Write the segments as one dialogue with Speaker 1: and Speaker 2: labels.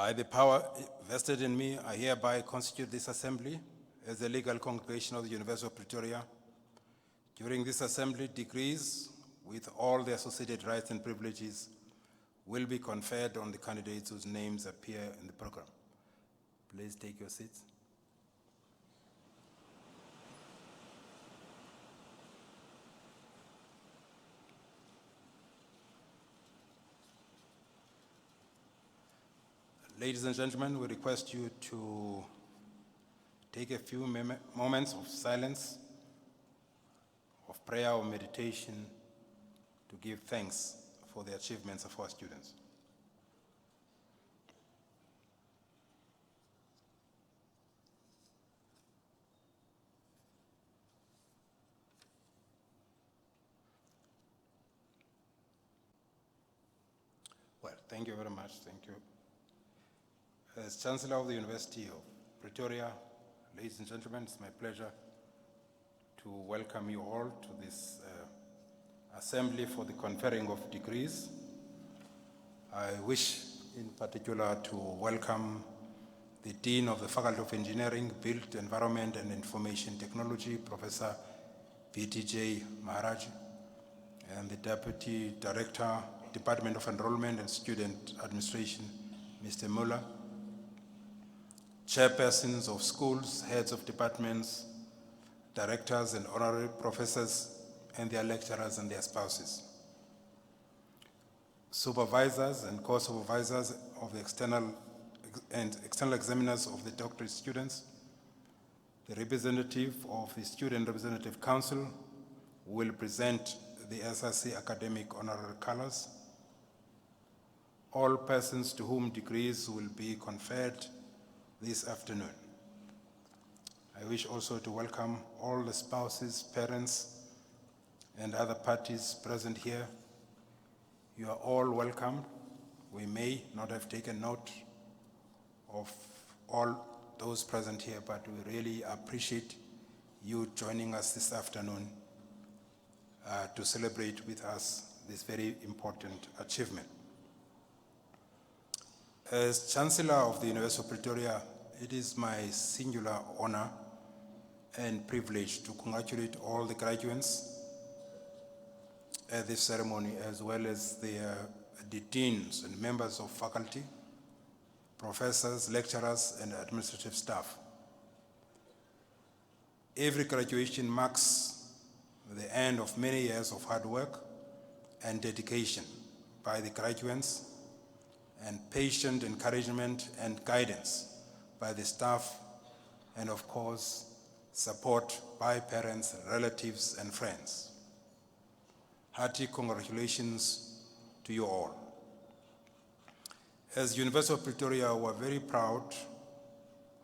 Speaker 1: By the power vested in me, I hereby constitute this assembly as the legal congregation of the University of Pretoria. During this assembly, degrees with all the associated rights and privileges will be conferred on the candidates whose names appear in the program. Please take your seats. Ladies and gentlemen, we request you to take a few moments of silence, of prayer or meditation to give thanks for the achievements of our students. Well, thank you very much. Thank you. As Chancellor of the University of Pretoria, ladies and gentlemen, it's my pleasure to welcome you all to this assembly for the conferring of degrees. I wish in particular to welcome the Dean of the Faculty of Engineering, Built Environment and Information Technology, Professor BTJ Maharaj, and the Deputy Director, Department of Enrollment and Student Administration, Mr. Muller, chairpersons of schools, heads of departments, directors and honorary professors, and their lecturers and their spouses, supervisors and co-supervisors of the external examiners of the doctorate students, the representative of the Student Representative Council who will present the SRC academic honorary colors, all persons to whom degrees will be conferred this afternoon. I wish also to welcome all the spouses, parents, and other parties present here. You are all welcome. We may not have taken note of all those present here, but we really appreciate you joining us this afternoon to celebrate with us this very important achievement. As Chancellor of the University of Pretoria, it is my singular honor and privilege to congratulate all the graduates at this ceremony, as well as the deans and members of faculty, professors, lecturers, and administrative staff. Every graduation marks the end of many years of hard work and dedication by the graduates, and patient encouragement and guidance by the staff, and of course, support by parents, relatives, and friends. Hearty congratulations to you all. As University of Pretoria, we're very proud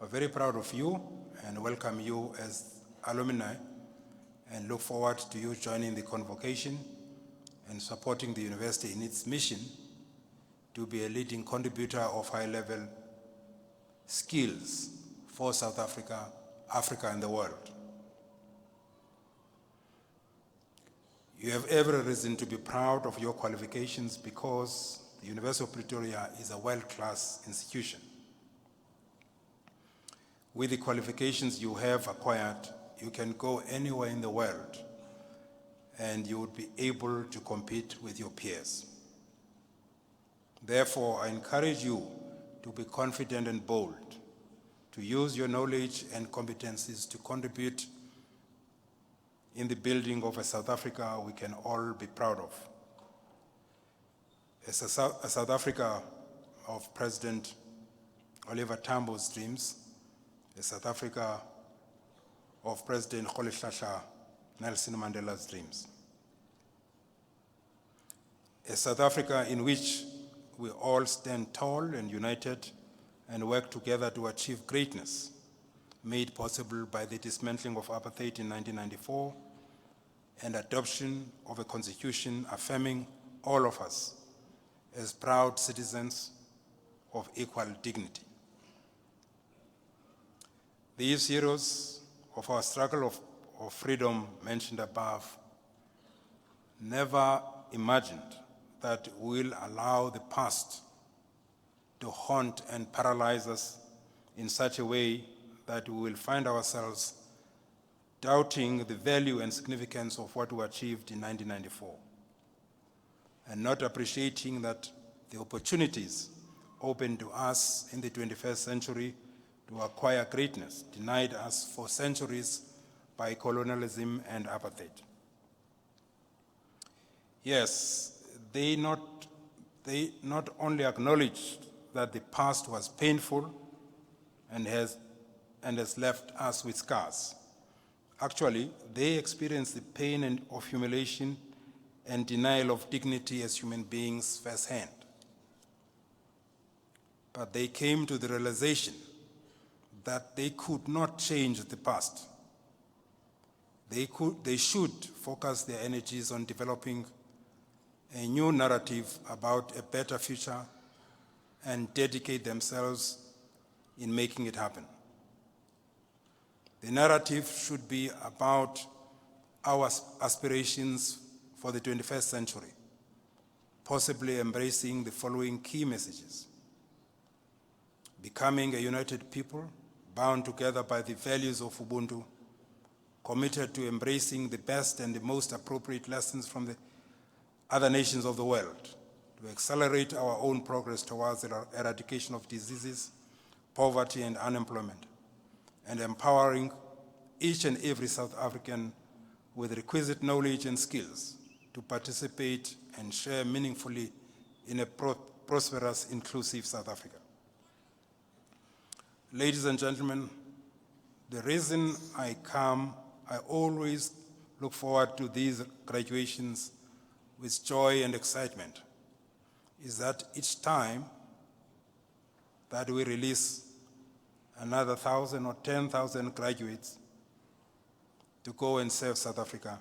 Speaker 1: of you and welcome you as alumni, and look forward to you joining the convocation and supporting the university in its mission to be a leading contributor of high-level skills for South Africa, Africa, and the world. You have every reason to be proud of your qualifications because the University of Pretoria is a world-class institution. With the qualifications you have acquired, you can go anywhere in the world and you would be able to compete with your peers. Therefore, I encourage you to be confident and bold, to use your knowledge and competencies to contribute in the building of a South Africa we can all be proud of. As a South Africa of President Oliver Tambo's dreams, a South Africa of President Rolihlahla Nelson Mandela's dreams. A South Africa in which we all stand tall and united and work together to achieve greatness, made possible by the dismantling of apartheid in 1994 and adoption of a constitution affirming all of us as proud citizens of equal dignity. These heroes of our struggle of freedom mentioned above never imagined that we'll allow the past to haunt and paralyze us in such a way that we will find ourselves doubting the value and significance of what we achieved in 1994, and not appreciating that the opportunities open to us in the 21st century to acquire greatness denied us for centuries by colonialism and apartheid. Yes, they not only acknowledged that the past was painful and has left us with scars. Actually, they experienced the pain of humiliation and denial of dignity as human beings firsthand. But they came to the realization that they could not change the past. They should focus their energies on developing a new narrative about a better future and dedicate themselves in making it happen. The narrative should be about our aspirations for the 21st century, possibly embracing the following key messages: becoming a united people, bound together by the values of Ubuntu, committed to embracing the best and the most appropriate lessons from the other nations of the world, to accelerate our own progress towards the eradication of diseases, poverty, and unemployment, and empowering each and every South African with requisite knowledge and skills to participate and share meaningfully in a prosperous, inclusive South Africa. Ladies and gentlemen, the reason I always look forward to these graduations with joy and excitement is that each time that we release another 1,000 or 10,000 graduates to go and serve South Africa,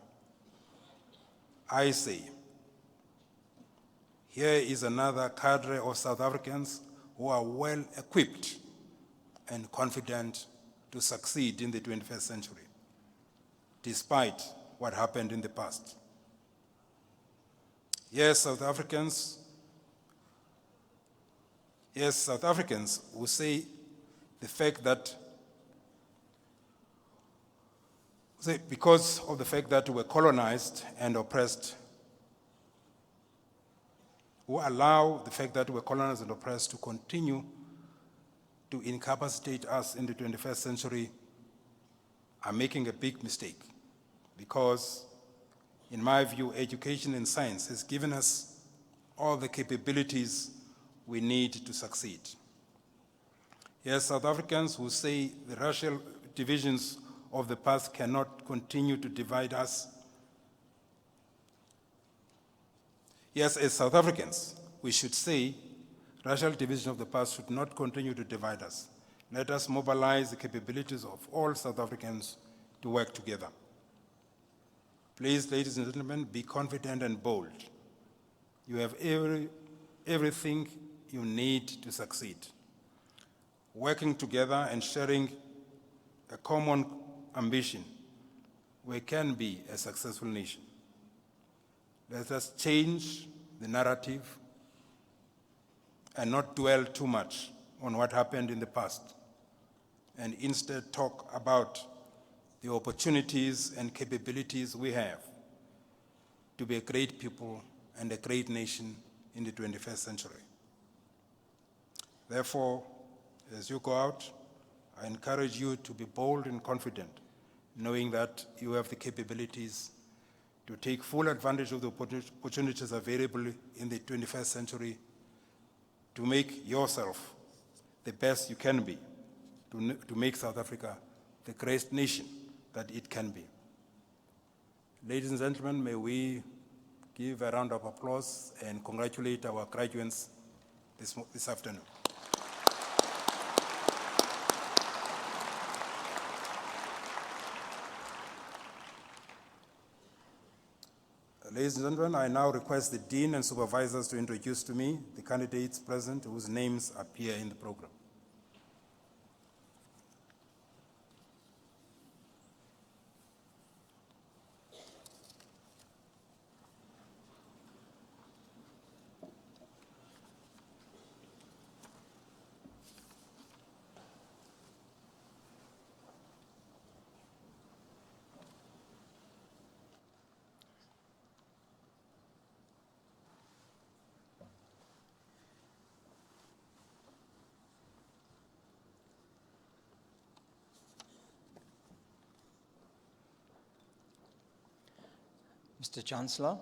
Speaker 1: I say, here is another cadre of South Africans who are well equipped and confident to succeed in the 21st century, despite what happened in the past. Yes, South Africans who say because of the fact that we were colonized and oppressed, who allow the fact that we were colonized and oppressed to continue to incapacitate us in the 21st century, are making a big mistake. Because, in my view, education and science has given us all the capabilities we need to succeed. Yes, South Africans who say the racial divisions of the past cannot continue to divide us. Yes, as South Africans, we should say racial division of the past should not continue to divide us. Let us mobilize the capabilities of all South Africans to work together. Please, ladies and gentlemen, be confident and bold. You have everything you need to succeed. Working together and sharing a common ambition, we can be a successful nation. Let us change the narrative and not dwell too much on what happened in the past, and instead talk about the opportunities and capabilities we have to be a great people and a great nation in the 21st century. Therefore, as you go out, I encourage you to be bold and confident, knowing that you have the capabilities to take full advantage of the opportunities available in the 21st century, to make yourself the best you can be, to make South Africa the great nation that it can be. Ladies and gentlemen, may we give a round of applause and congratulate our graduates this afternoon. Ladies and gentlemen, I now request the Dean and Supervisors to introduce to me the candidates present whose names appear in the program.
Speaker 2: Mr. Chancellor,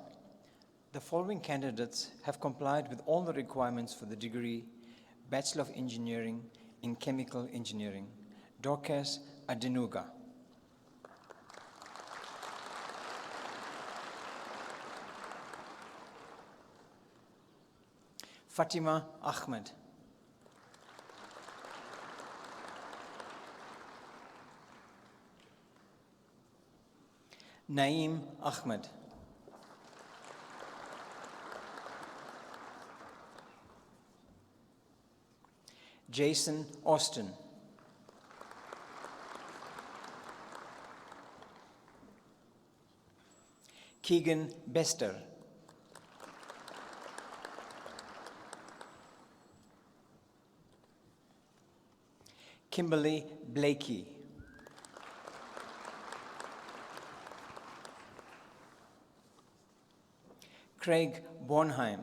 Speaker 2: the following candidates have complied with all the requirements for the degree Bachelor of Engineering in Chemical Engineering. Dorcas Adenuga. Fatima Ahmed. Naeem Ahmed. Jason Austin. Keegan Bester. Kimberly Blakey. Craig Bornheim.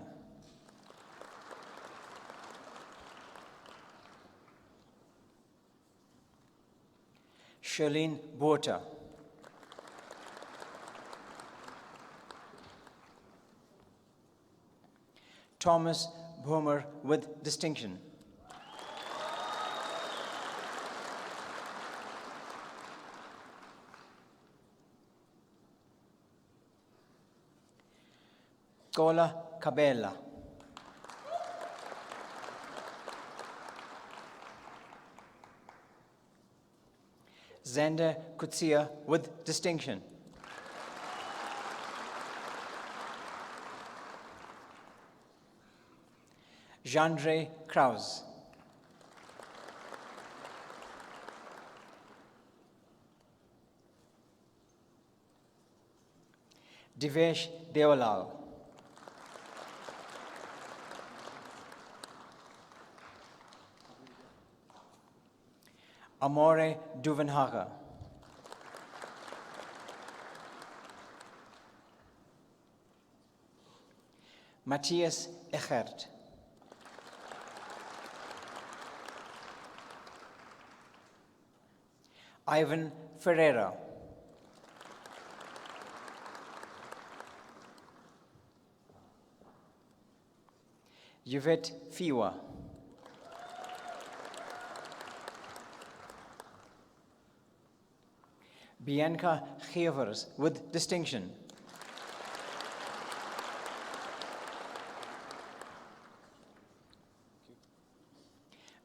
Speaker 2: Charlene Bota. Thomas Boehmer with distinction. Kola Cabela. Xander Kutsia with distinction. Jandre Kraus. Divesh Dewalal. Amore Duvenhagen. Matthias Echert. Ivan Ferreira. Yvette Fiwa. Bianca Gevers with distinction.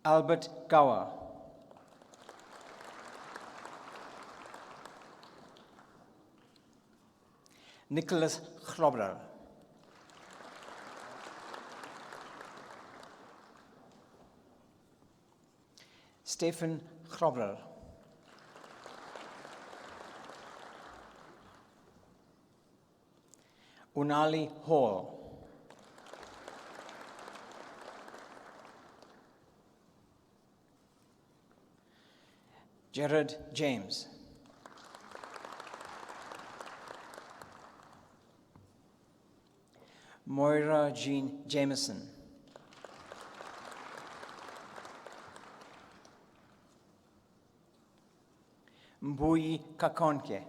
Speaker 2: Albert Gower. Nicholas Chrobler. Stephen Chrobler. Unali Hall. Jared James. Moira Jean Jameson. Mbui Kakonke.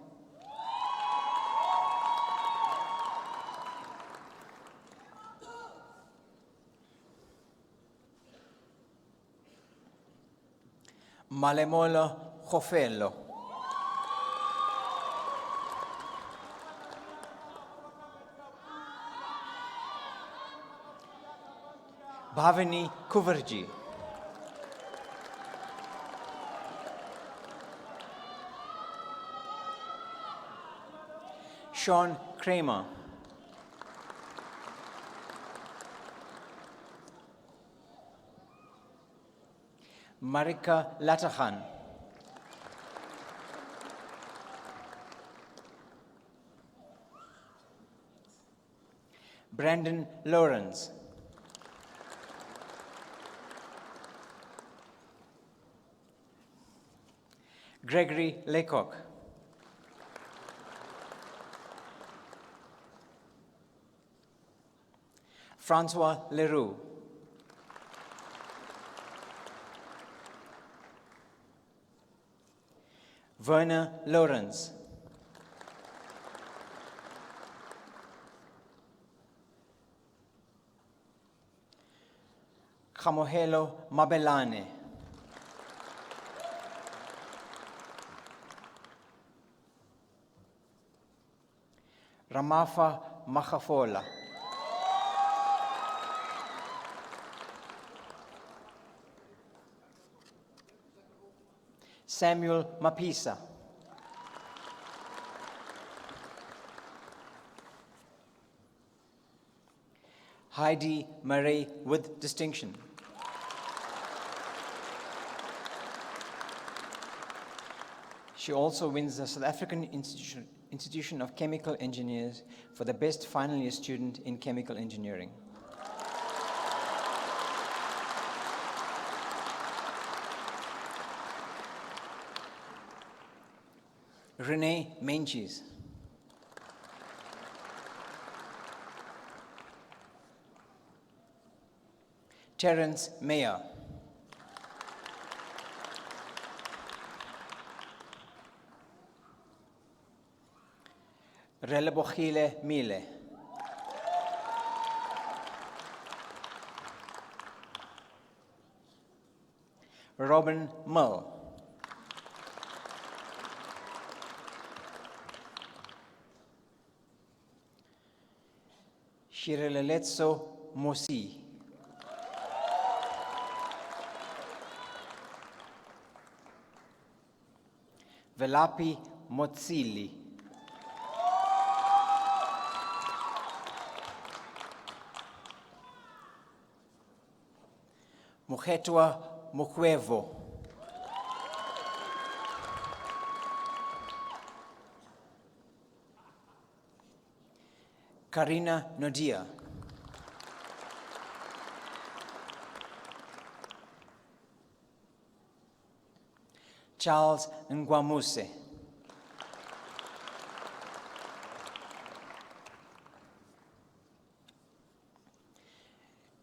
Speaker 2: Malemolo Jofello. Bhavini Kuverji. Sean Kramer. Marika Latahan. Brandon Lawrence. Gregory Laycock. Francois Leroux. Werner Lawrence. Kamohelo Mabelane. Ramafa Machafola. Samuel Mapisa. Heidi Marie with distinction. She also wins the South African Institution of Chemical Engineers for the best final year student in chemical engineering. Renee Menchis. Terence Mayer. Relebochile Mile. Robin Mull. Shireleletso Mosi. Velapi Motsili. Muhetwa Mukwevo. Karina Nodia. Charles Ngwamuse.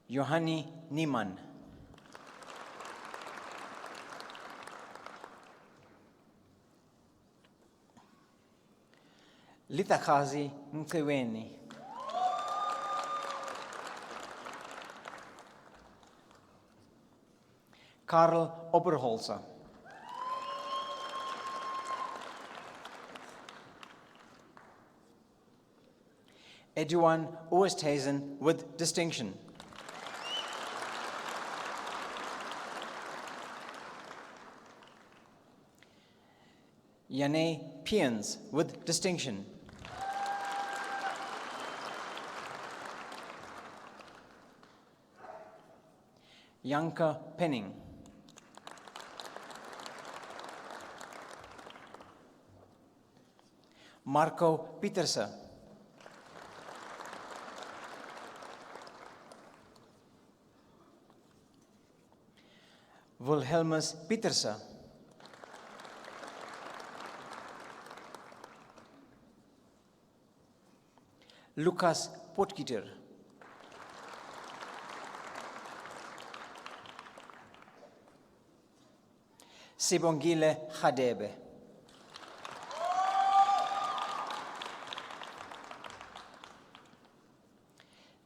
Speaker 2: Johanni Niemann. Litakazi Mkeweni. Karl Oberholzer. Eduan Oosthuizen with distinction. Yane Piens with distinction. Janka Penning. Marco Pieterse. Wilhelmus Pieterse. Lucas Potgieter. Sibongile Khadebe.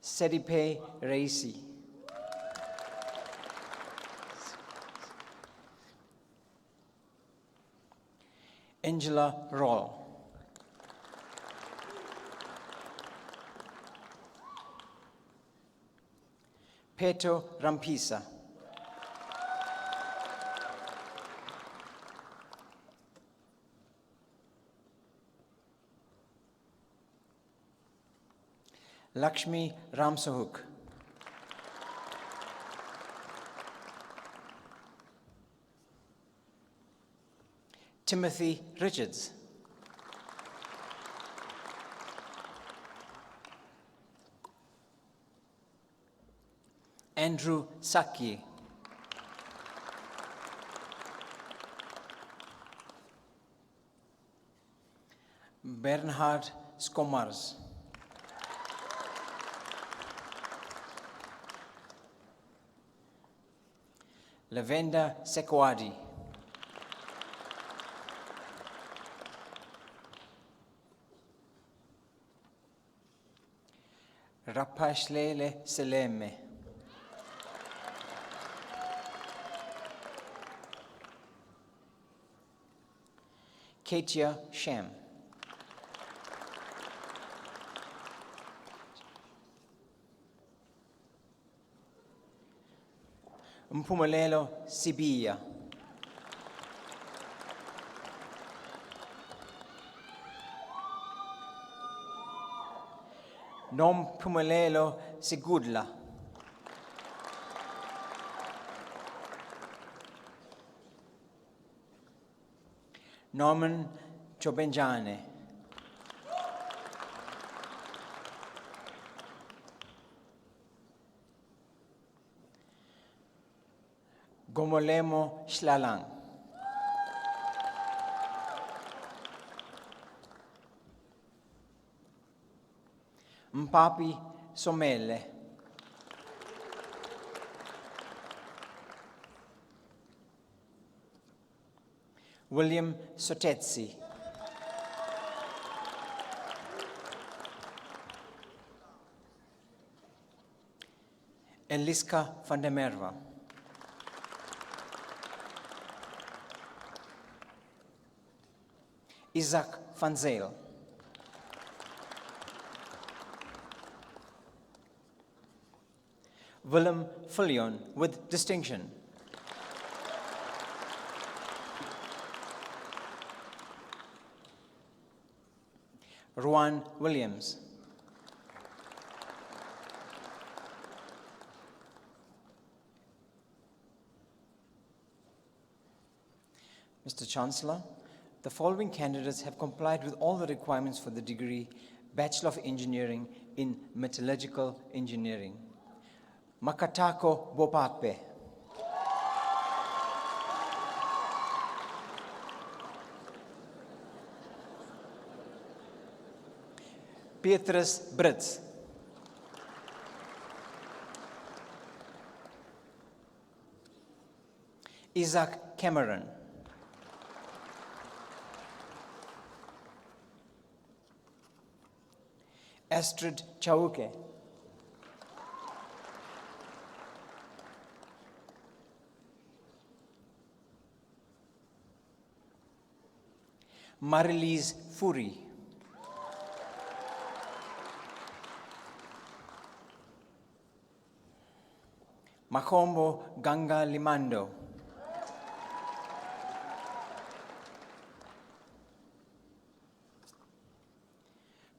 Speaker 2: Sedipe Reisi. Angela Roll. Peto Rampisa. Lakshmi Ramsahuk. Timothy Richards. Andrew Saki. Bernhard Skomars. Lavenda Sekwadi. Rapashlele Seleme. Katia Sham. Mpumelelo Sibiya. Nomphumelelo Sigudla. Norman Chobenjane. Gomolemo Shlalang. Mpapi Somele. William Sotetsi. Eliska van der Merwe. Isaac van Zyl. Willem Fillion with distinction. Ruan Williams. Mr. Chancellor, the following candidates have complied with all the requirements for the degree Bachelor of Engineering in Metallurgical Engineering. Makatako Bopape. Petrus Brits. Isaac Cameron. Astrid Chauke. Marilise Furi. Makombo Ganga Limando.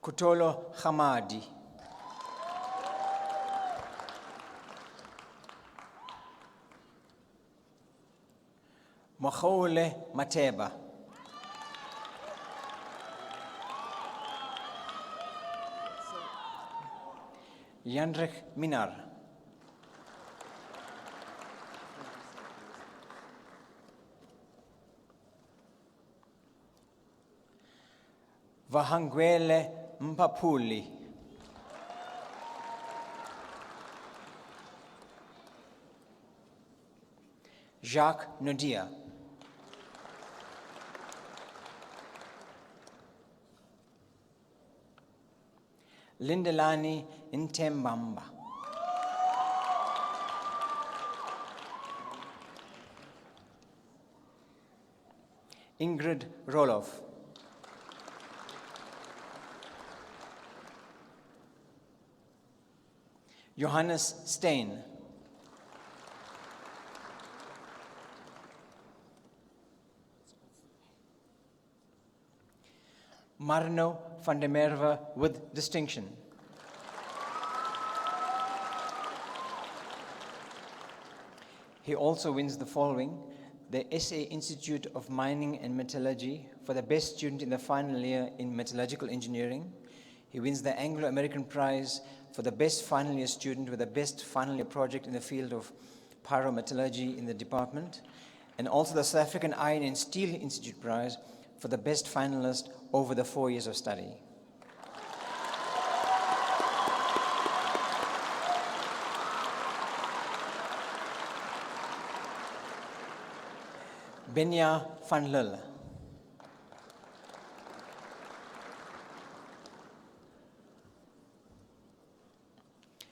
Speaker 2: Kutolo Hamadi. Makhole Mateba. Jandrek Minar. Vahangwele Mpapuli. Jacques Nodia. Lindelani Ntembamba. Ingrid Roloff. Johannes Stein. Marno van der Merwe with distinction. He also wins the following: the SA Institute of Mining and Metallurgy for the best student in the final year in metallurgical engineering. He wins the Anglo-American Prize for the best final year student with the best final year project in the field of pyrometallurgy in the department, and also the South African Iron and Steel Institute Prize for the best finalist over the 4 years of study. Benya van Lille.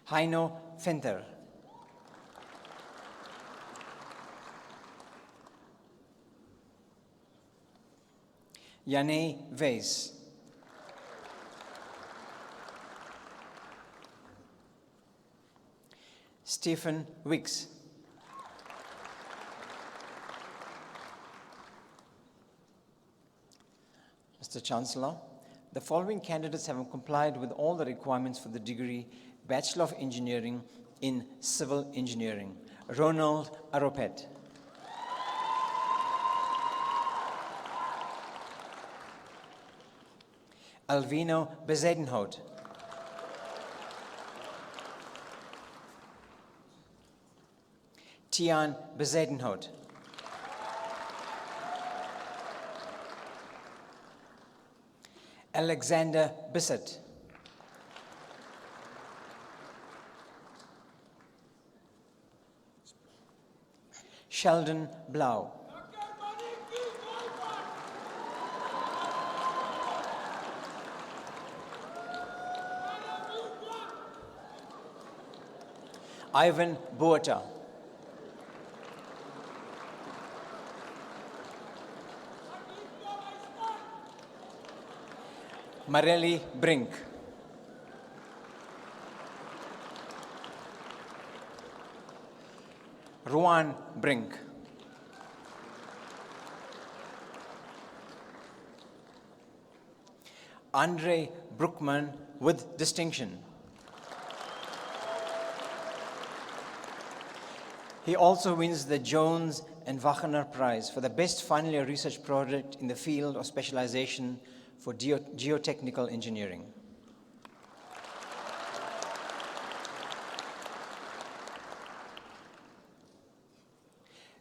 Speaker 2: Heino Venter. Yane Weiss. Stephen Wicks. Mr. Chancellor, the following candidates have complied with all the requirements for the degree Bachelor of Engineering in Civil Engineering. Ronald Aropet. Alvino Bezuidenhout. Tian Bezuidenhout. Alexander Bissett. Sheldon Blau. Ivan Boata. Marelli Brink. Ruan Brink. Andre Brookman with distinction. He also wins the Jones and Wagner Prize for the best final year research project in the field of specialization for geotechnical engineering.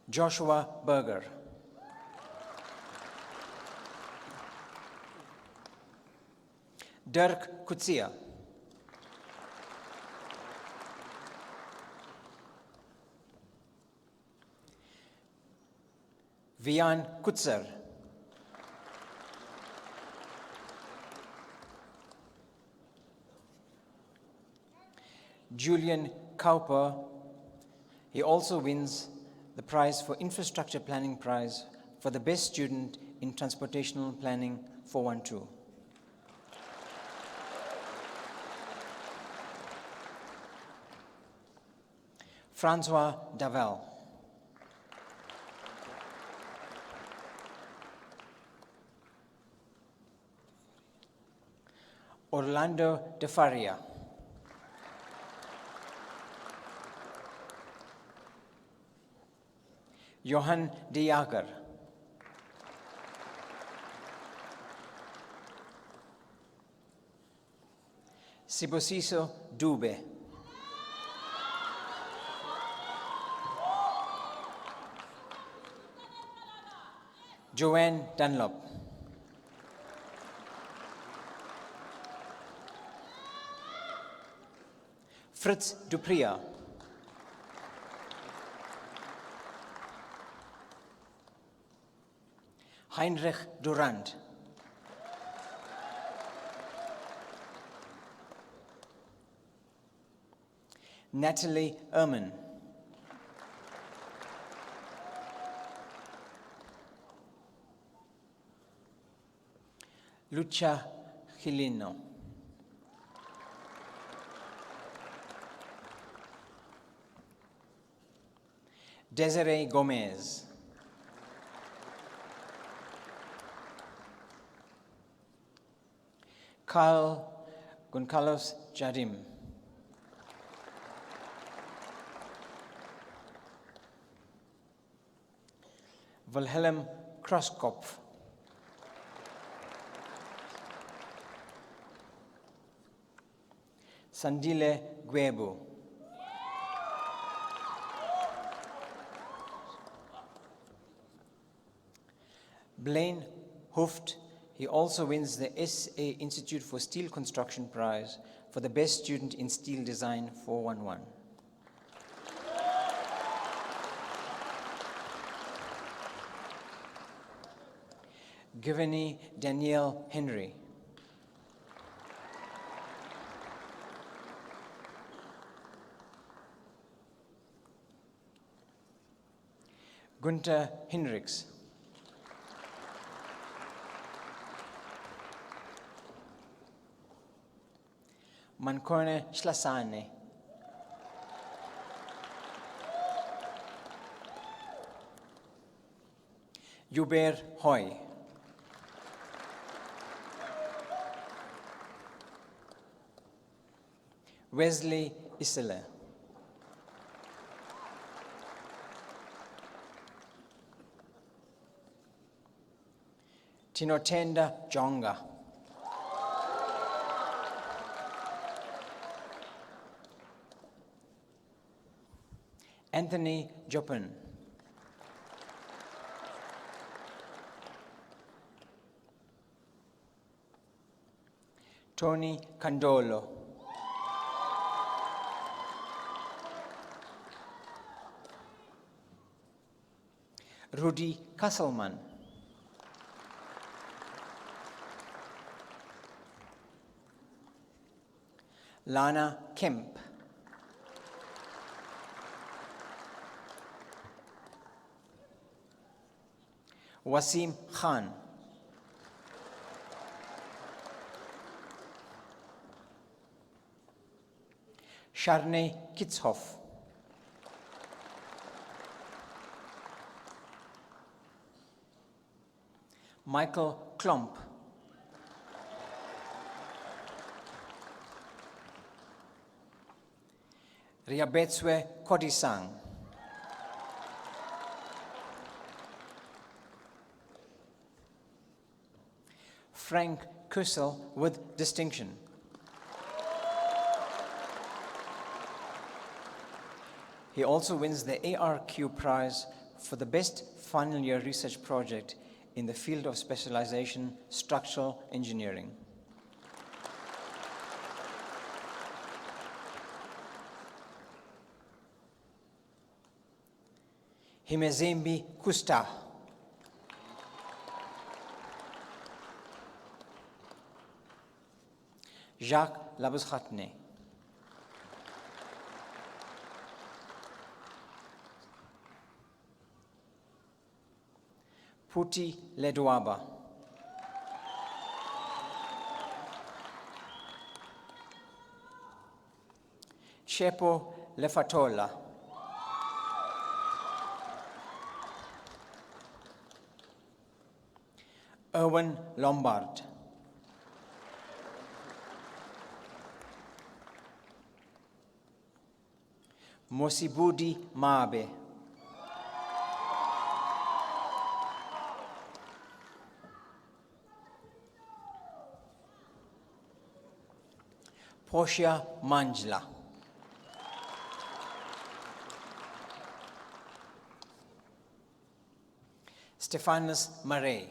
Speaker 2: Joshua Berger. Dirk Kutsia. Vian Kutzer. Julian Cowper. He also wins the prize for Infrastructure Planning Prize for the best student in Transportational Planning 412. Francois Davel. Orlando De Faria. Johan De Jager. Sibosiso Dube. Joanne Dunlop. Fritz Dupria. Heinrich Durand. Natalie Ehrman. Lucia Gilino. Desiree Gomez. Kyle Gonçalves Jardim. Wilhelm Krosskopf. Sandile Guebu. Blaine Hooft. He also wins the SA Institute for Steel Construction Prize for the best student in steel design 411. Giovanni Danielle Henry. Gunther Hinrichs. Mankone Shlasane. Yuber Hoy. Wesley Isele. Tinotenda Jonga. Anthony Jopin. Tony Candolo. Rudy Kasselman. Lana Kemp. Wasim Khan. Sharney Kitzhoff. Michael Klomp. Riabetswe Kodisang. Frank Kussel with distinction. He also wins the ARQ prize for the best final year research project in the field of specialization, structural engineering. Himezembi Kusta. Jacques Labuschatne. Puti Ledwaba. Shepo Lefatola. Erwin Lombard. Mosibudi Mabe. Portia Manjla. Stephanus Marais.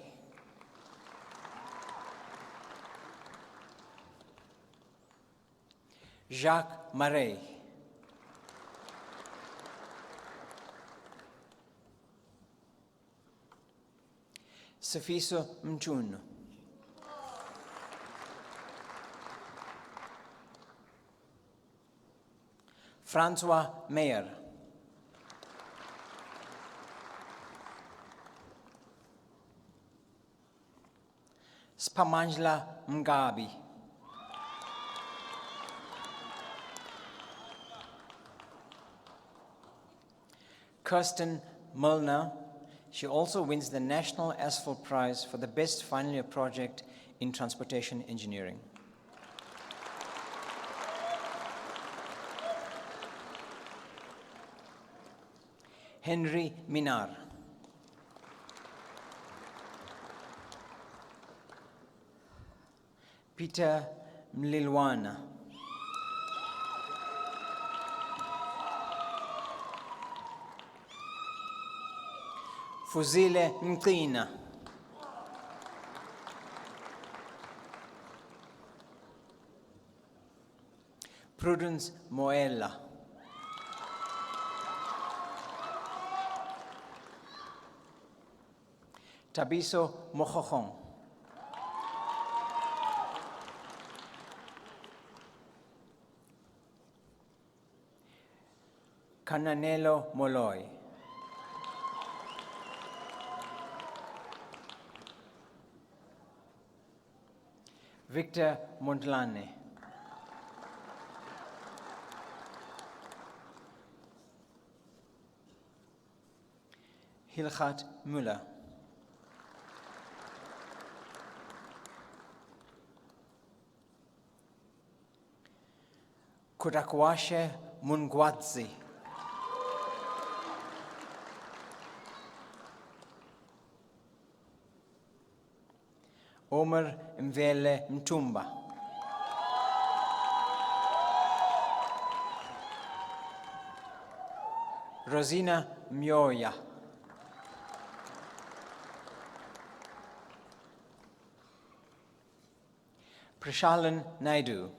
Speaker 2: Jacques Marais. Sifiso Mchunu. Francois Meyer. Spamangela Mgabi. Kirsten Milner. She also wins the National Asphalt Prize for the best final year project in transportation engineering. Henry Minar. Peter Mlilwana. Fuzile Mqina. Prudence Moella. Tabiso Mojojon. Cananelo Molloy. Victor Montlane. Hilgard Müller. Kurakwashe Mungwadzi. Omer Mvele Mtumba. Rosina Myoya. Prishalan Naidu.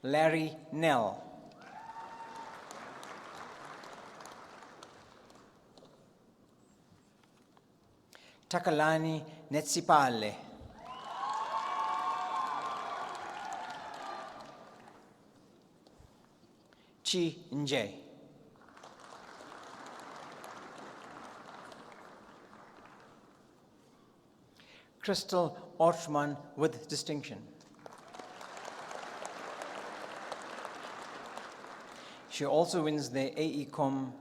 Speaker 2: Larry Nell. Takalani Netsipale. Chi Nje. Crystal Ortman with distinction. She also wins the AECOM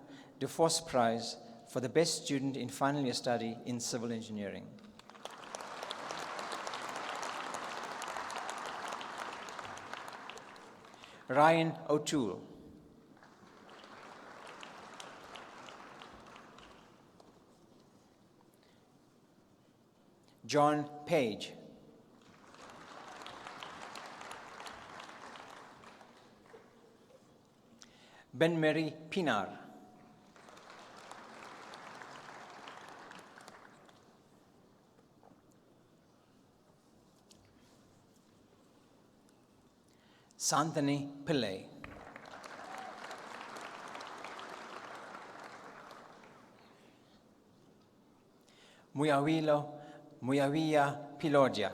Speaker 2: De Vos Prize for the best student in final year study in civil engineering. Ryan O'Toole. John Page. Ben-Mary Pinar. Santhani Pillai. Muyawia Pilodia.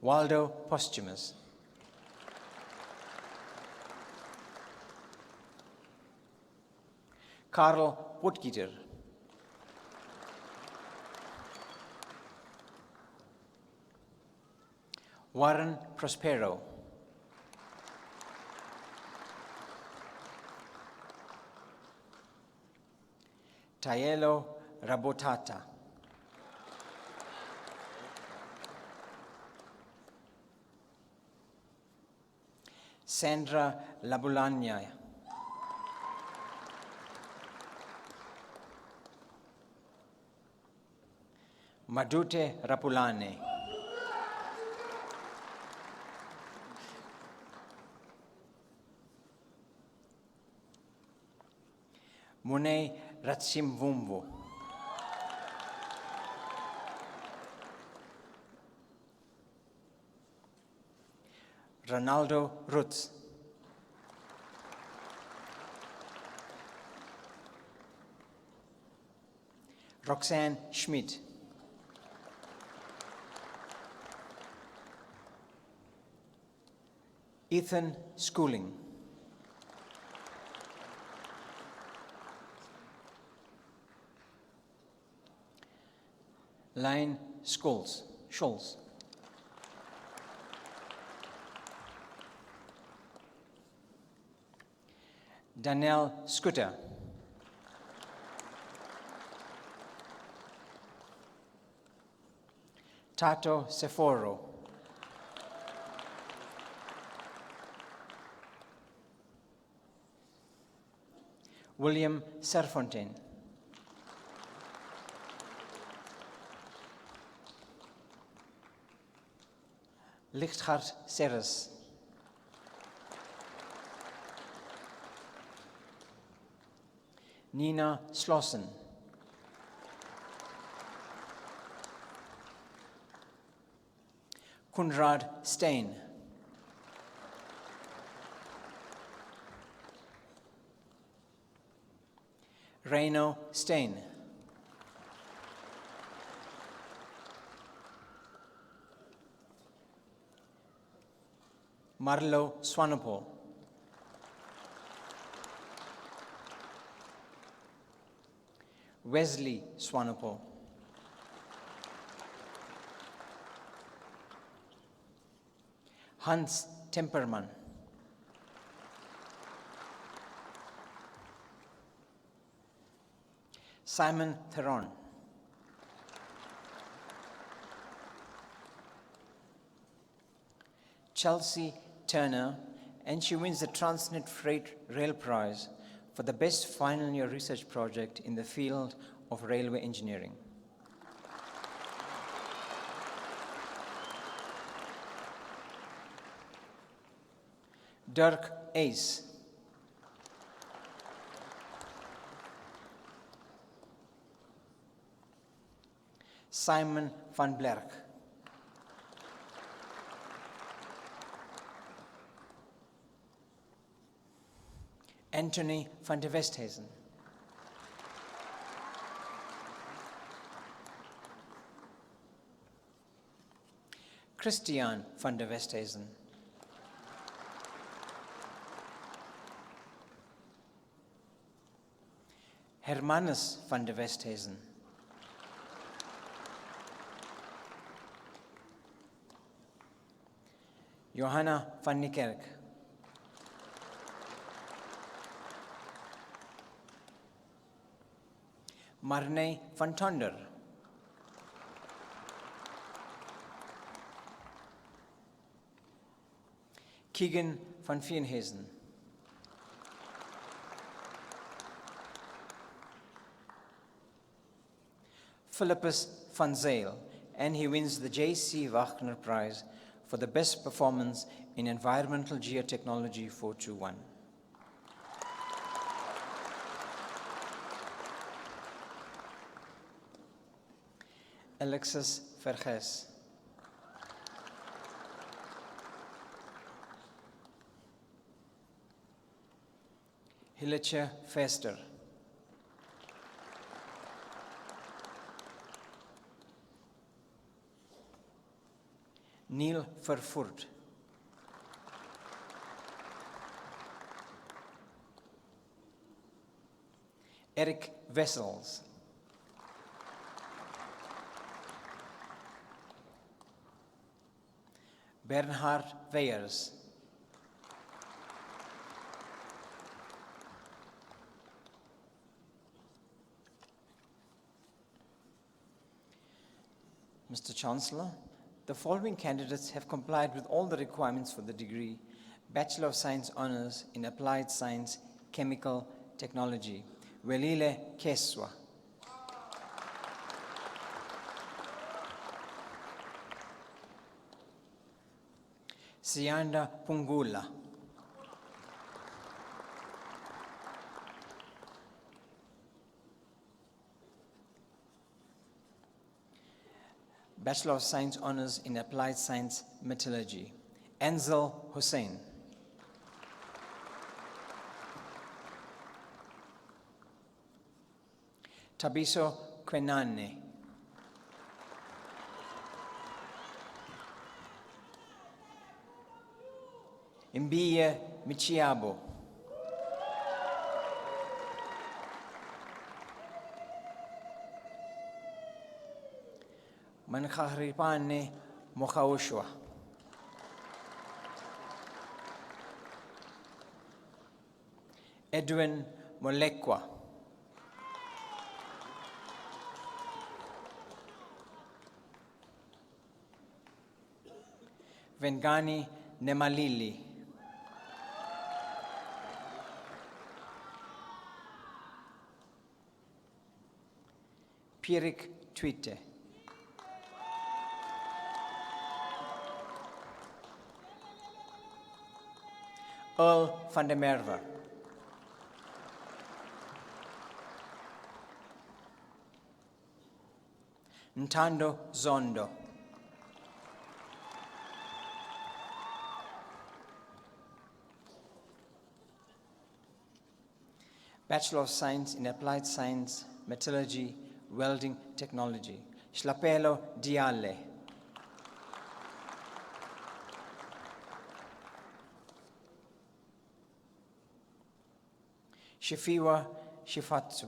Speaker 2: Waldo Posthumus. Karl Woodgieter. Warren Prospero. Tayelo Rabotata. Sandra Labulanya. Madute Rapulane. Mune Ratsimvumvu. Ronaldo Rutz. Roxanne Schmidt. Ethan Schooling. Lane Schulz. Danielle Scooter. Tato Seforo. William Serfontaine. Lichtgard Serres. Nina Slossen. Konrad Stein. Reino Stein. Marlo Swanepoel. Wesley Swanepoel. Hans Temperman. Simon Theron. Chelsea Turner, and she wins the Transnet Freight Rail Prize for the best final year research project in the field of railway engineering. Dirk Ace. Simon van Blerk. Anthony van de Westhuizen. Christian van de Westhuizen. Hermanus van de Westhuizen. Johanna van Niekerk. Marney van Tonder. Keegan van Veenhuizen. Philippus van Zyl, and he wins the J.C. Wagner Prize for the best performance in environmental geotechnology 421. Alexis Vergès. Hilleche Fester. Neil Vervoort. Eric Wessels. Bernhard Weyers. Mr. Chancellor, the following candidates have complied with all the requirements for the degree Bachelor of Science Honours in Applied Science Chemical Technology. Welile Keswa. Siyanda Pungula. Bachelor of Science Honours in Applied Science Metallurgy. Anzal Hussain. Tabiso Kwenane. Mbiye Michiabo. Manchahripane Mokhaushwa. Edwin Molekwa. Vengani Nemalili. Pierik Tweete. Earl van der Merwe. Ntando Zondo. Bachelor of Science in Applied Science, Metallurgy, Welding Technology. Shlapelo Diale. Shifiwa Shifatsu.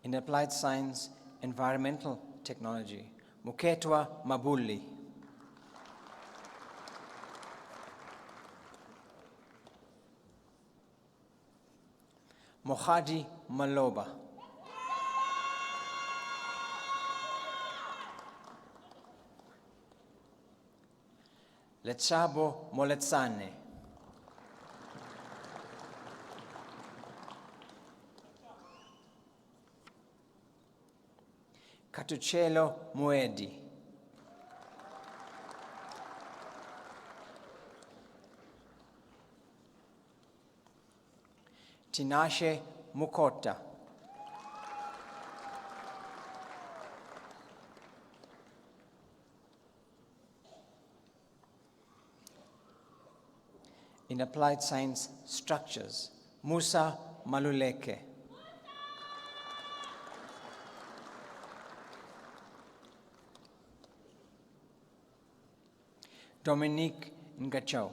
Speaker 2: In Applied Science, Environmental Technology, Muketwa Mabuli. Mohadi Maloba. Lechabo Moletsane. Katuchelo Muedi. Tinashe Mukota. In Applied Science Structures, Musa Maluleke. Dominique Ngachau.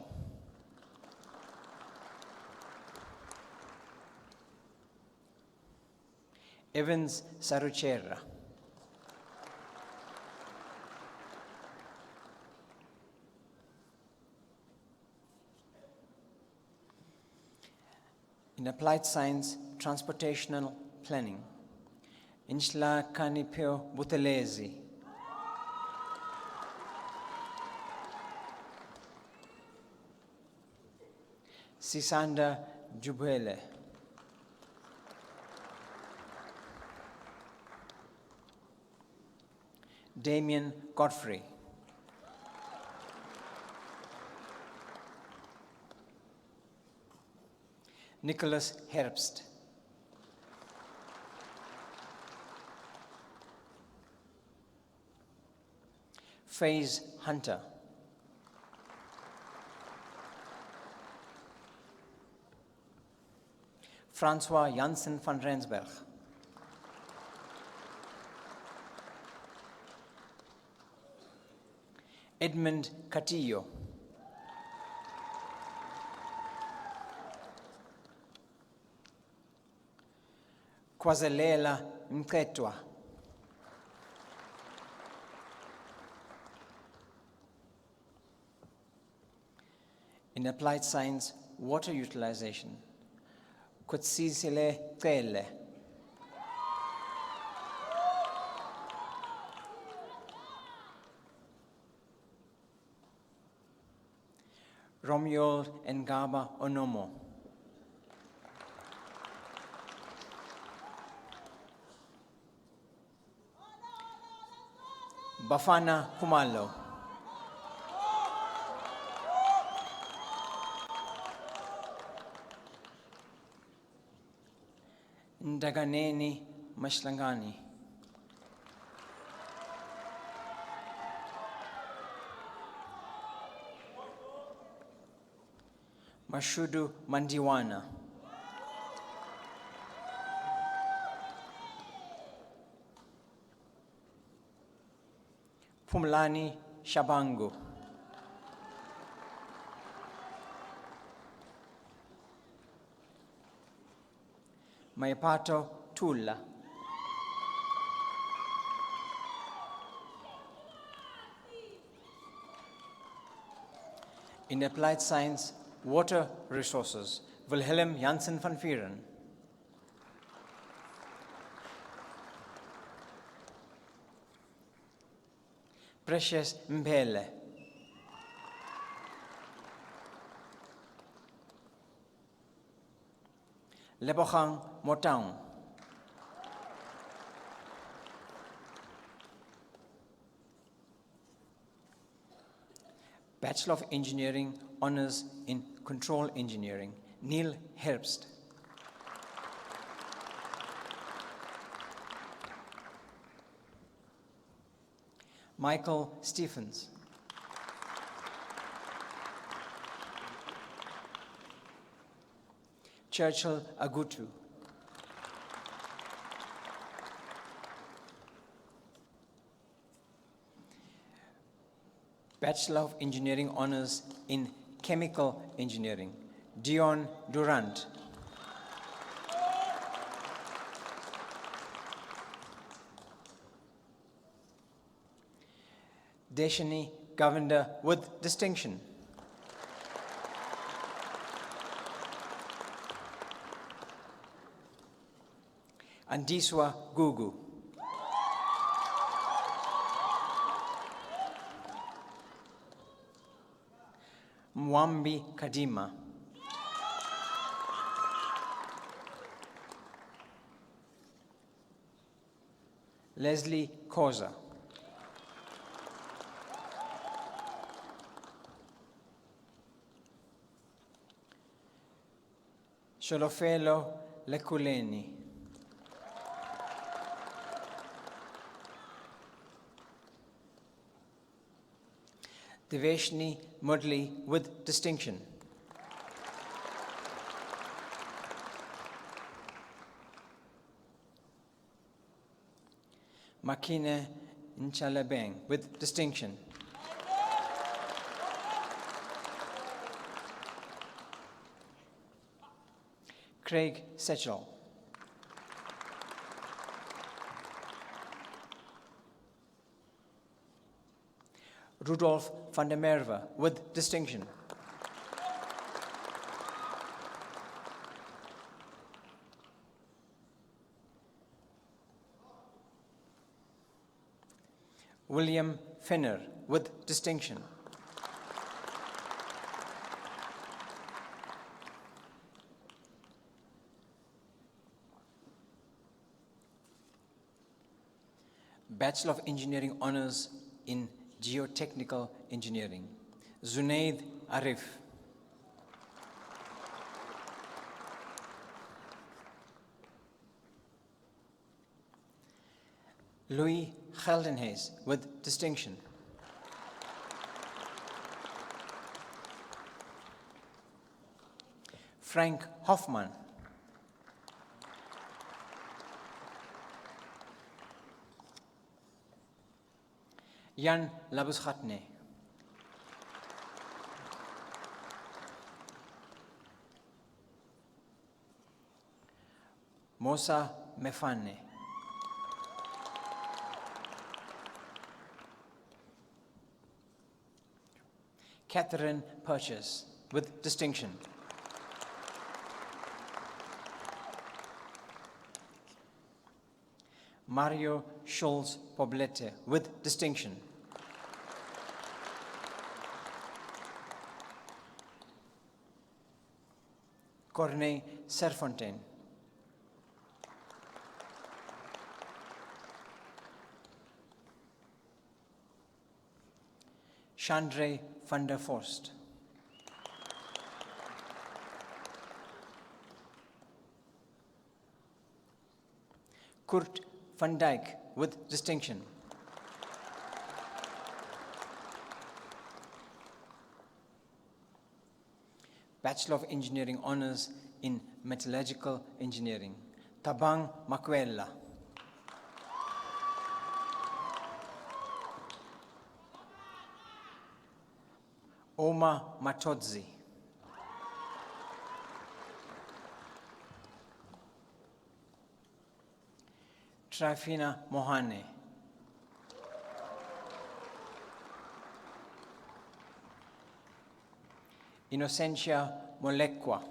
Speaker 2: Evans Saruchera. In Applied Science Transportational Planning, Inshla Kanipio Butelezi. Sisanda Jubele. Damien Godfrey. Nicholas Herbst. Faze Hunter. Francois Janssen van Rensberg. Edmund Catillo. Kwazelela Mketwa. In Applied Science Water Utilization, Kutsisile Tele. Romuald Ngaba Onomo. Bafana Kumalo. Ndaganeni Mashlangani. Mashudu Mandiwana. Pumlani Shabangu. Maipato Tulla. In Applied Science Water Resources, Wilhelm Janssen van Vieren. Precious Mbele. Lebogang Motang. Bachelor of Engineering Honours in Control Engineering, Neil Herbst. Michael Stephens. Churchill Agutu. Bachelor of Engineering Honours in Chemical Engineering, Dion Durant. Deshani Govender with distinction. Andiswa Gugu. Mwambi Kadima. Leslie Koza. Sholofelo Lekuleni. Deveshni Mudli with distinction. Makine Nchalabeng with distinction. Craig Setchell. Rudolf van der Merwe with distinction. William Fenner with distinction. Bachelor of Engineering Honours in Geotechnical Engineering, Zunaid Arif. Louis Geldenhuys with distinction. Frank Hoffman. Jan Labuschatne. Mosa Mefane. Catherine Purchase with distinction. Mario Schulz Poblete with distinction. Corneille Serfontaine. Chandre van der Forst. Kurt van Dijk with distinction. Bachelor of Engineering Honours in Metallurgical Engineering, Tabang Makwela. Oma Matodzi. Trifina Mohane. Innocentia Molekwa.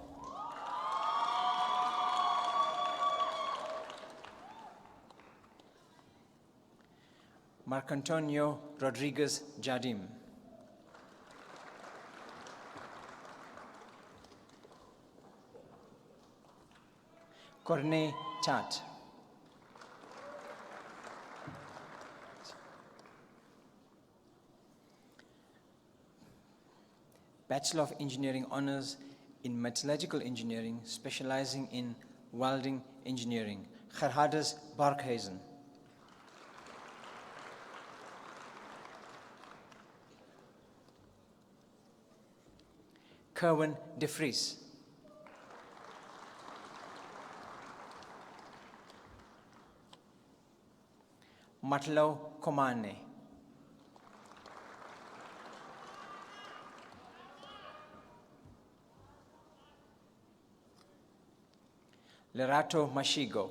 Speaker 2: Marcantonio Rodriguez Jardim. Corne Chat. Bachelor of Engineering Honours in Metallurgical Engineering, specializing in welding engineering, Gerhardus Barkhuizen. Kerwin de Vries. Matlo Komane. Lerato Mashigo.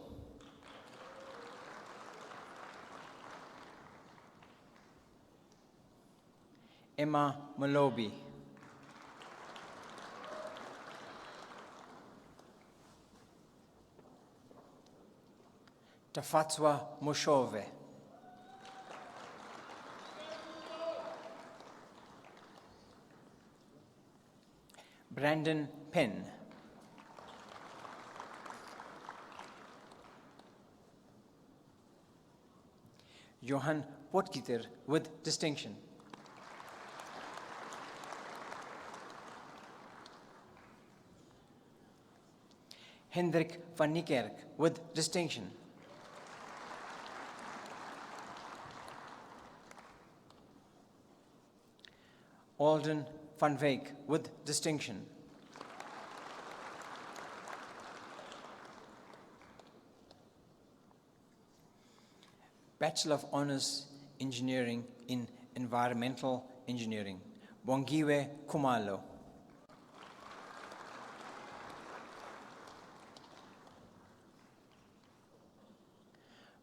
Speaker 2: Emma Malobi. Tafatswa Moshove. Brandon Penn. Johan Potgieter with distinction. Hendrik van Niekerk with distinction. Alden van Wyk with distinction. Bachelor of Honours Engineering in Environmental Engineering, Bongiwe Kumalo.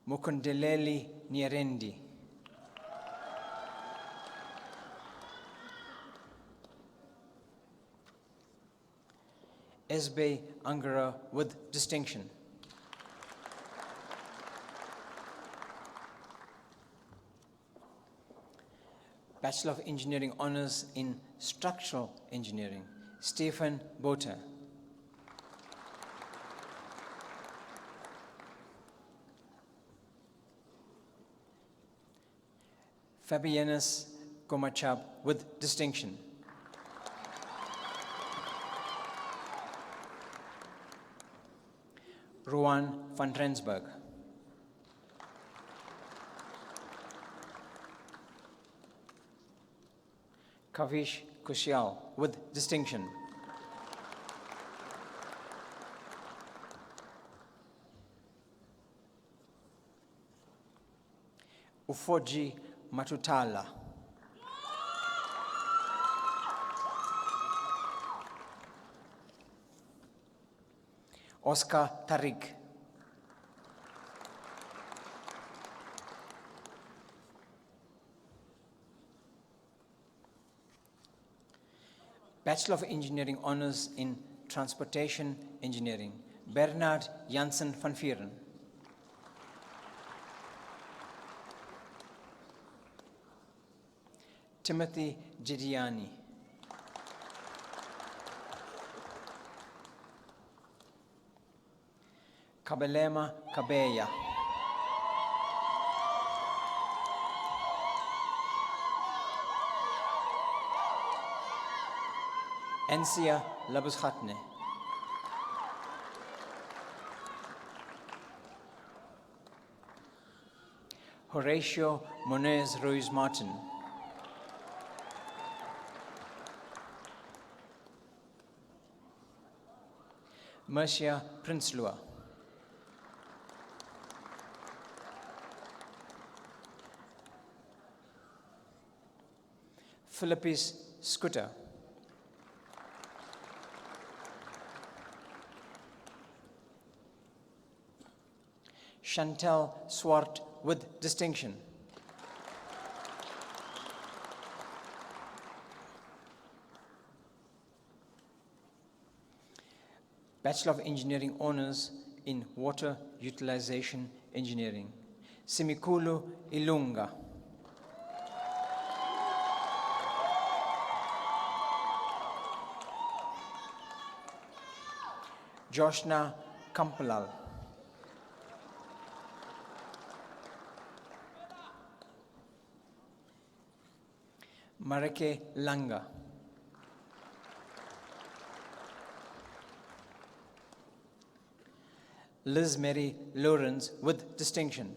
Speaker 2: Mukundeleli Nierendi. Esbe Angara with distinction. Bachelor of Engineering Honours in Structural Engineering, Stephen Botha. Fabianus Komachab with distinction. Rowan van Rensburg. Kavish Kushal with distinction. Ufoji Matutala. Oscar Tariq. Bachelor of Engineering Honours in Transportation Engineering, Bernard Janssen van Vieren. Timothy Gidiani. Kabelema Kabeya. Ensia Labushatne. Horatio Monez Ruiz Martin. Mercia Prinslua. Philippis Scooter. Chantal Swart with distinction. Bachelor of Engineering Honours in Water Utilization Engineering, Simikulu Ilunga. Joshna Kampalal. Mareke Langa. Liz Mary Lawrence with distinction.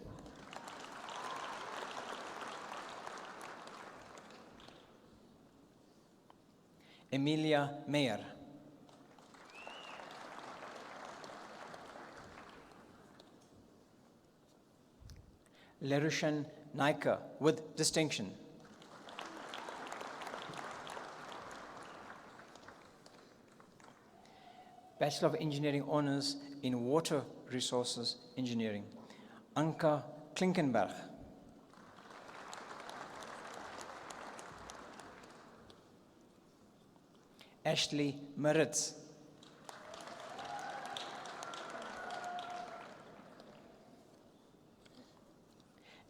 Speaker 2: Emilia Mayer. Lerushan Naika with distinction. Bachelor of Engineering Honours in Water Resources Engineering, Anka Klinkenberg. Ashley Maritz.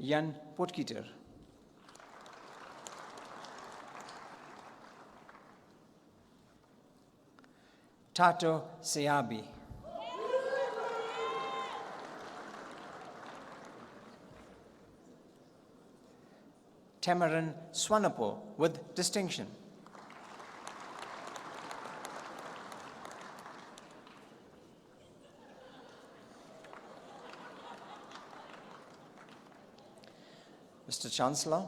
Speaker 2: Jan Potgieter. Tato Seabi. Tamarin Swanapo with distinction. Mr. Chancellor,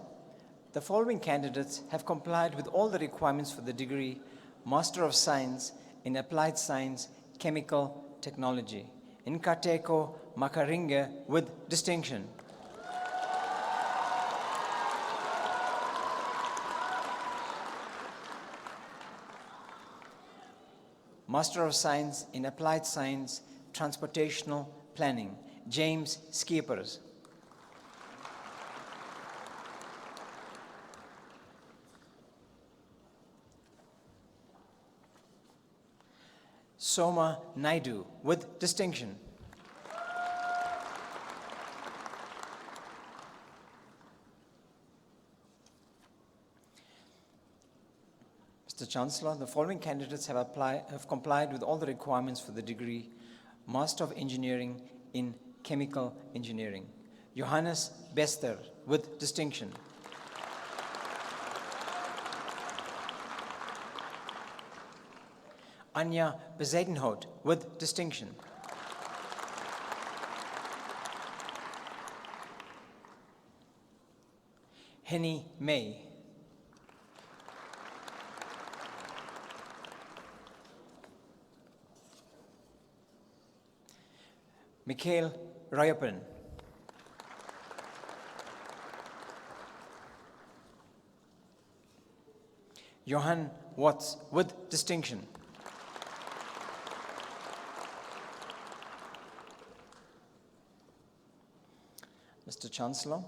Speaker 2: the following candidates have complied with all the requirements for the degree Master of Science in Applied Science, Chemical Technology. Nkateko Makaringa with distinction. Master of Science in Applied Science, Transportational Planning, James Skeepers. Soma Naidu with distinction. Mr. Chancellor, the following candidates have complied with all the requirements for the degree Master of Engineering in Chemical Engineering. Johannes Bester with distinction. Anja Bezuidenhout with distinction. Henny May. Mikhail Rayapin. Johan Watts with distinction. Mr. Chancellor,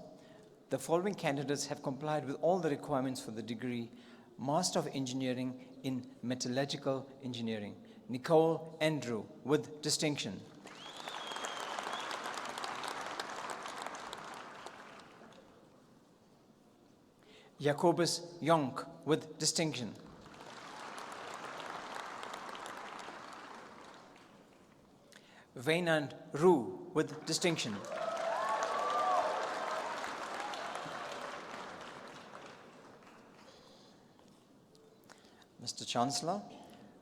Speaker 2: the following candidates have complied with all the requirements for the degree Master of Engineering in Metallurgical Engineering. Nicole Andrew with distinction. Jacobus Jonk with distinction. Weinand Roux with distinction. Mr. Chancellor,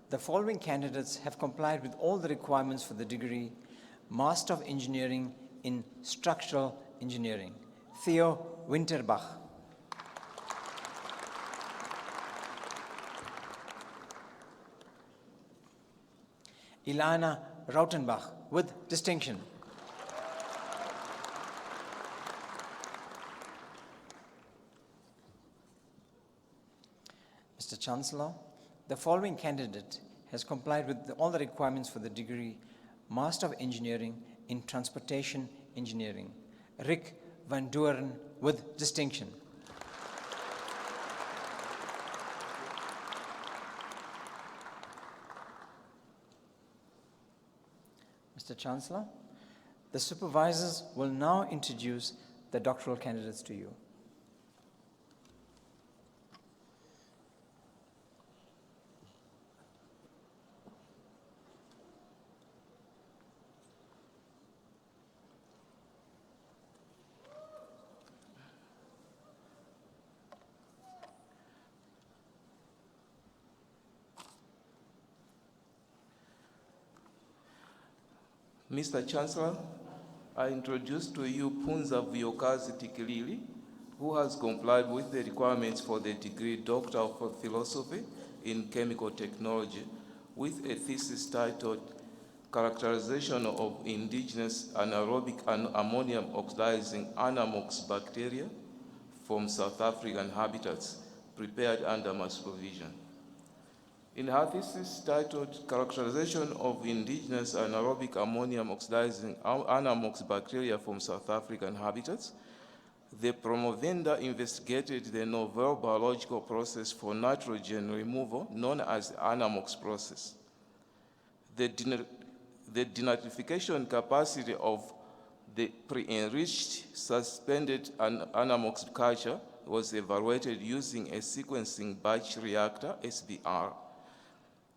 Speaker 2: the following candidates have complied with all the requirements for the degree Master of Engineering in Structural Engineering. Theo Winterbach. Ilana Rautenbach with distinction. Mr. Chancellor, the following candidate has complied with all the requirements for the degree Master of Engineering in Transportation Engineering. Rick Van Doorn with distinction. Mr. Chancellor, the supervisors will now introduce the doctoral candidates to you.
Speaker 3: Mr. Chancellor, I introduce to you Punza Vyokazi Tikilili, who has complied with the requirements for the degree Doctor of Philosophy in Chemical Technology with a thesis titled Characterization of Indigenous Anaerobic Ammonium Oxidizing Anamox Bacteria from South African Habitats, prepared under my supervision. In her thesis titled Characterization of Indigenous Anaerobic Ammonium Oxidizing Anamox Bacteria from South African Habitats, The promovenda investigated the novel biological process for nitrogen removal known as the Anamox process. The denitrification capacity of the pre-enriched suspended Anamox culture was evaluated using a sequencing batch reactor, SBR.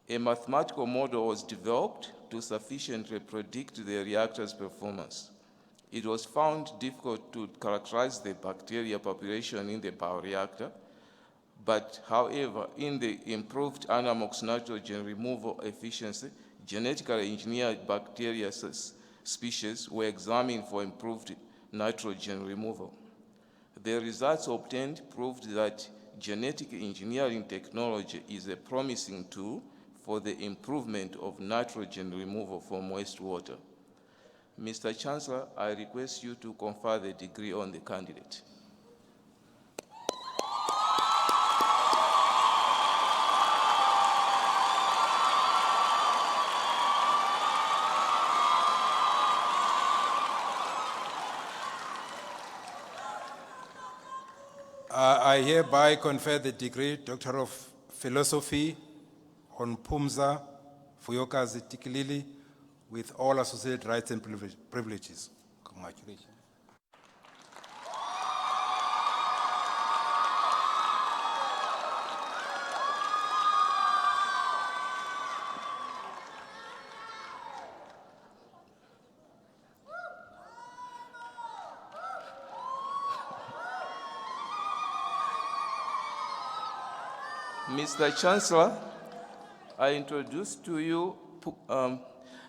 Speaker 3: A mathematical model was developed to sufficiently predict the reactor's performance. It was found difficult to characterize the bacteria population in the bioreactor, but however, in the improved Anamox nitrogen removal efficiency, genetically engineered bacteria species were examined for improved nitrogen removal. The results obtained proved that genetic engineering technology is a promising tool for the improvement of nitrogen removal from wastewater. Mr. Chancellor, I request you to confer the degree on the candidate.
Speaker 1: I hereby confer the degree Doctor of Philosophy on Pumza Fuyokazi Tikilili with all associated rights and privileges. Congratulations.
Speaker 3: Mr. Chancellor, I introduce to you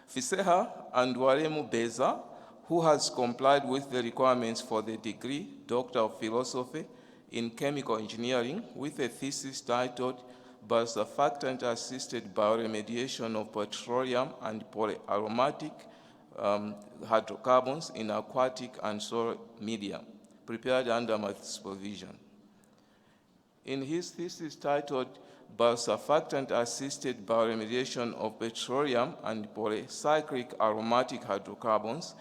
Speaker 3: Fiseha and Waremu Beza, who has complied with the requirements for the degree Doctor of Philosophy in Chemical Engineering with a thesis titled Biosurfactant-Assisted Bioremediation of Petroleum and Polyaromatic Hydrocarbons in Aquatic and Soil Media, prepared under my supervision. In his thesis titled Biosurfactant-Assisted Bioremediation of Petroleum and Polycyclic Aromatic Hydrocarbons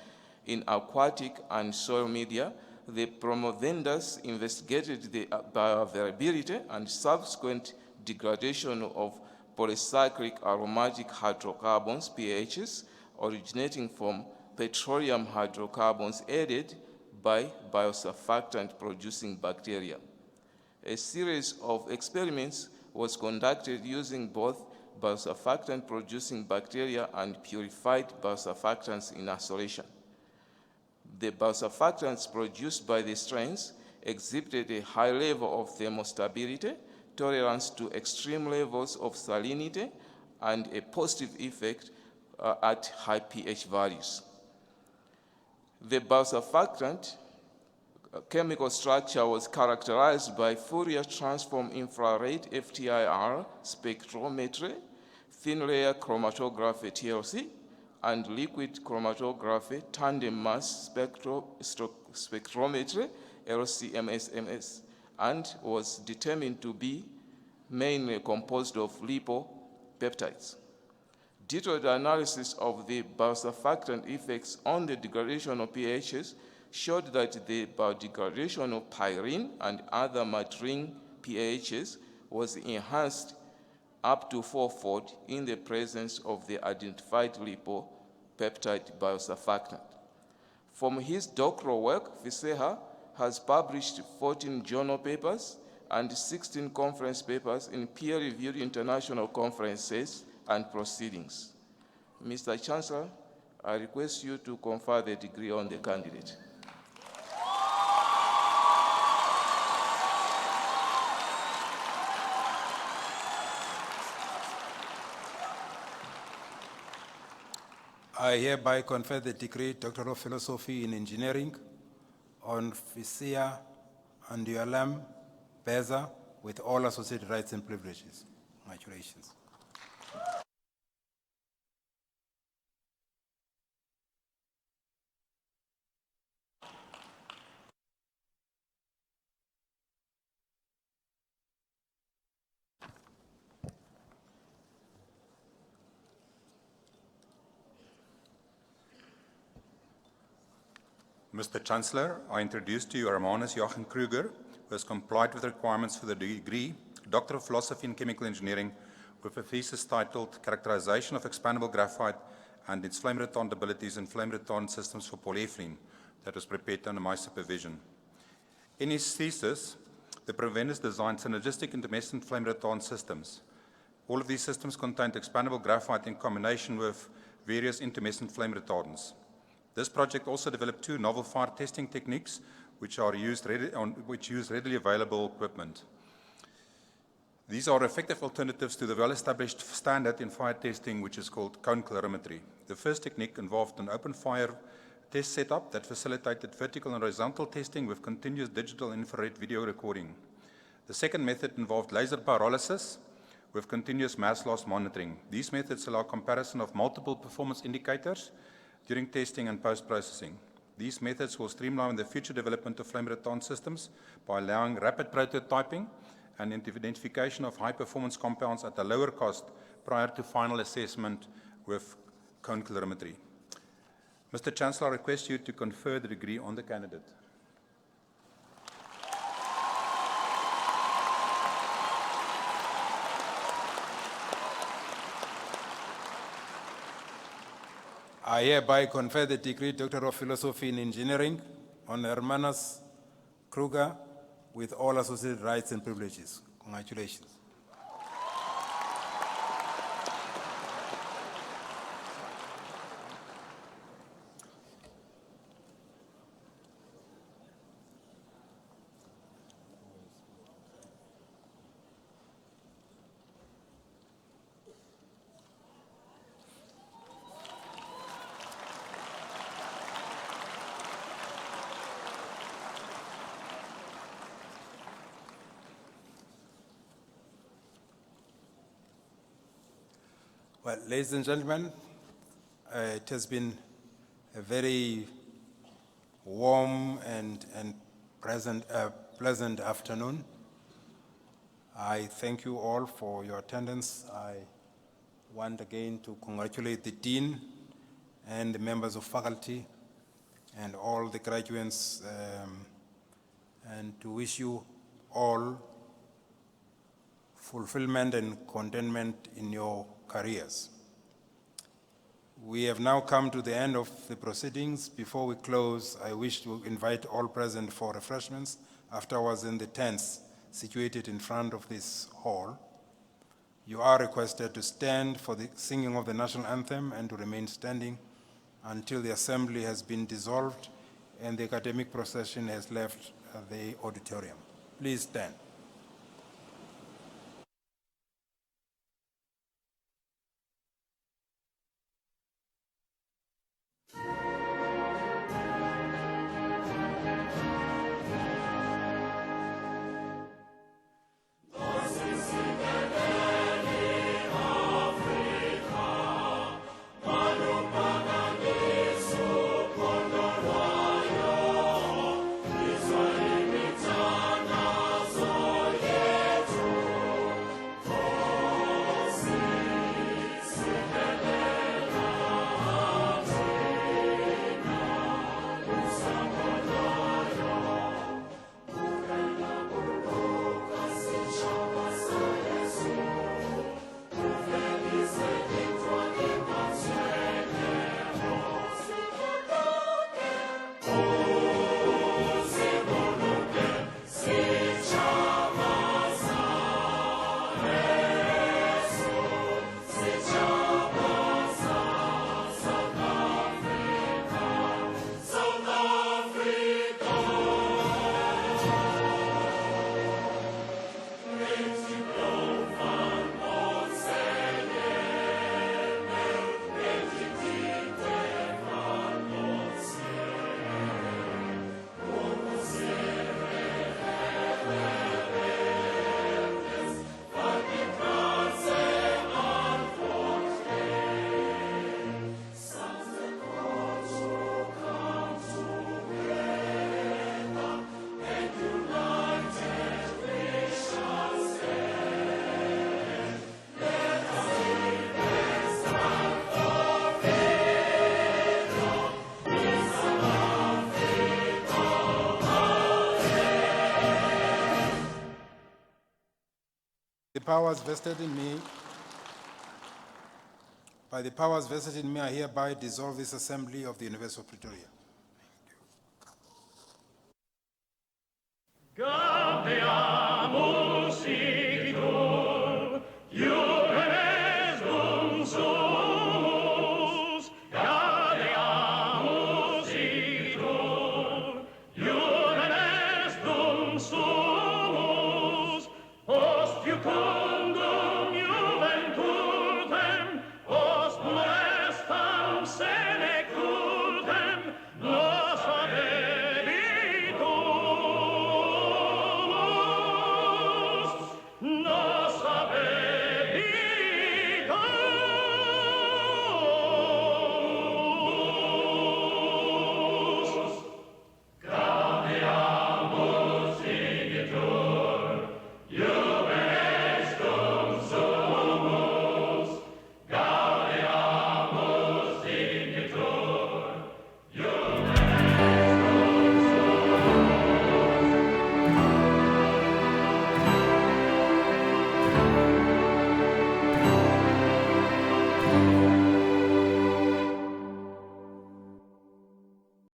Speaker 3: in Aquatic and Soil Media, the promovendus investigated the bioavailability and subsequent degradation of polycyclic aromatic hydrocarbons, PAHs, originating from petroleum hydrocarbons aided by biosurfactant-producing bacteria. A series of experiments was conducted using both biosurfactant-producing bacteria and purified biosurfactants in isolation. The biosurfactants produced by the strains exhibited a high level of thermostability, tolerance to extreme levels of salinity, and a positive effect at high pH values. The biosurfactant chemical structure was characterized by Fourier transform infrared FTIR spectrometry, thin layer chromatography TLC, and liquid chromatography tandem mass spectrometry LCMS, and was determined to be mainly composed of lipopeptides. Detailed analysis of the biosurfactant effects on the degradation of pHs showed that the biodegradation of pyrene and other marine pHs was enhanced up to 4-fold in the presence of the identified lipopeptide biosurfactant. From his doctoral work, Fiseha has published 14 journal papers and 16 conference papers in peer-reviewed international conferences and proceedings. Mr. Chancellor, I request you to confer the degree on the candidate.
Speaker 1: I hereby confer the degree Doctor of Philosophy in Engineering on Fisia and Yolam Beza with all associated rights and privileges. Congratulations. Mr. Chancellor, I introduce to you Romanus Joachim Kruger, who has complied with the requirements for the degree Doctor of Philosophy in Chemical Engineering with a thesis titled Characterization of Expandable Graphite and its Flame Retardant Abilities in Flame Retardant Systems for Polyethylene, that was prepared under my supervision. In his thesis, the preventers designed synergistic intermittent flame retardant systems. All of these systems contained expandable graphite in combination with various intermittent flame retardants. This project also developed two novel fire testing techniques which use readily available equipment. These are effective alternatives to the well-established standard in fire testing, which is called cone calorimetry. The first technique involved an open fire test setup that facilitated vertical and horizontal testing with continuous digital infrared video recording. The second method involved laser pyrolysis with continuous mass loss monitoring. These methods allow comparison of multiple performance indicators during testing and post-processing. These methods will streamline the future development of flame retardant systems by allowing rapid prototyping and identification of high-performance compounds at a lower cost prior to final assessment with cone calorimetry. Mr. Chancellor, I request you to confer the degree on the candidate.
Speaker 4: I hereby confer the degree Doctor of Philosophy in Engineering on Hermanus Kruger with all associated rights and privileges. Congratulations. Well, ladies and gentlemen, it has been a very warm and pleasant afternoon. I thank you all for your attendance. I want again to congratulate the Dean and the members of faculty and all the graduates and to wish you all fulfillment and contentment in your careers. We have now come to the end of the proceedings. Before we close, I wish to invite all present for refreshments afterwards in the tents situated in front of this hall. You are requested to stand for the singing of the national anthem and to remain standing until the assembly has been dissolved and the academic procession has left the auditorium. Please stand.
Speaker 5: Israel imitana zo
Speaker 4: powers vested in me, I hereby dissolve this assembly of the University of Pretoria.
Speaker 5: Campeão!